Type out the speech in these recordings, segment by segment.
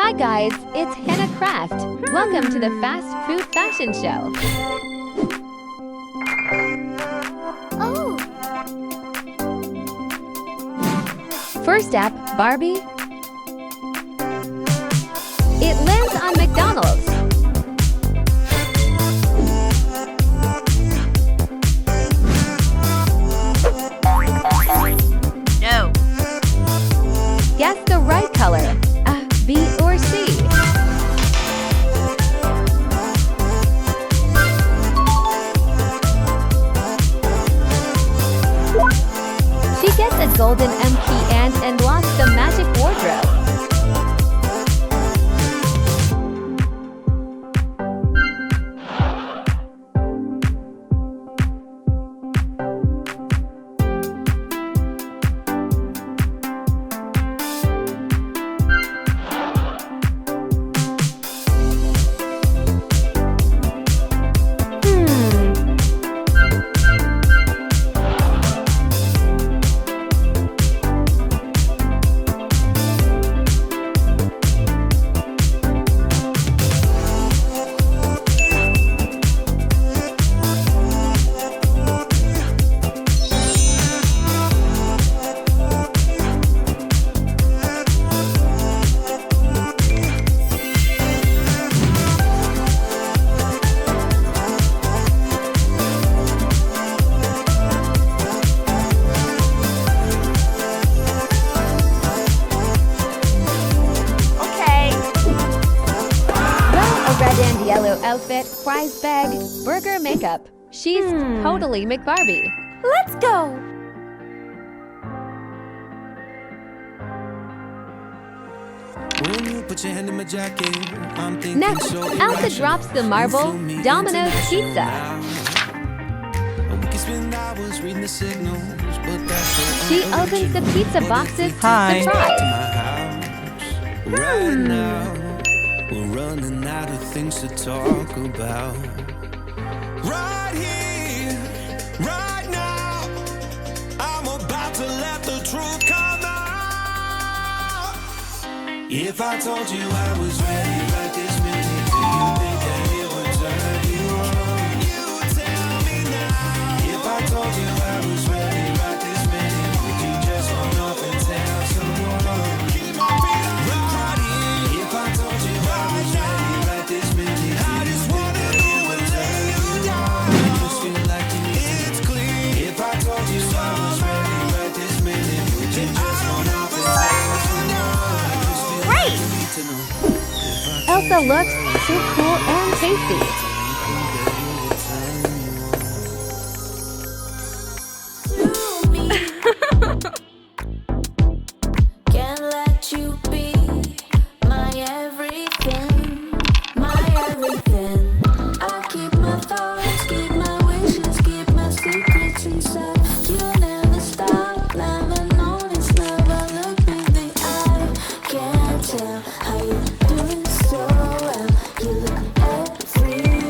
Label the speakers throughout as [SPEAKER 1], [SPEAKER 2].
[SPEAKER 1] Hi guys, it's Hana Craft. Welcome to the Fast Food Fashion Show.
[SPEAKER 2] Oh!
[SPEAKER 1] First up, Barbie. It lands on McDonald's.
[SPEAKER 2] No!
[SPEAKER 1] Guess the right color. A, B, or C? She gets a golden MP and unlocks the magic wardrobe. Red and yellow outfit, fries bag, burger makeup. She's totally McBarbie.
[SPEAKER 2] Let's go!
[SPEAKER 3] When you put your hand in my jacket, I'm thinking
[SPEAKER 1] Next,
[SPEAKER 3] so
[SPEAKER 1] Elsa
[SPEAKER 3] irrational.
[SPEAKER 1] drops the marble, Domino's pizza.
[SPEAKER 3] We can spend hours reading the signals, but that's so
[SPEAKER 1] She opens the pizza boxes to
[SPEAKER 4] Hi.
[SPEAKER 1] surprise.
[SPEAKER 3] my house right now. We're running out of things to talk about. Right here, right now. I'm about to let the truth come out. If I told you I was ready right this minute, do you think that it would turn you on? You tell me now. If I told you I was ready right this minute, would you just run off and tell someone? Keep my feet on the ground. If I told you I was ready right this minute, I just wanna do and lay you down. I just feel like you need it's clear. If I told you I was ready right this minute, would you just run off and tell someone? I just feel like you need to know.
[SPEAKER 1] Elsa looks so cool and tasty.
[SPEAKER 5] Can't let you be my everything, my everything. I keep my thoughts, keep my wishes, keep my secrets inside. You never stop, never notice, never look me in the eye. Can't tell how you do it so well. You look everywhere.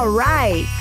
[SPEAKER 4] All right.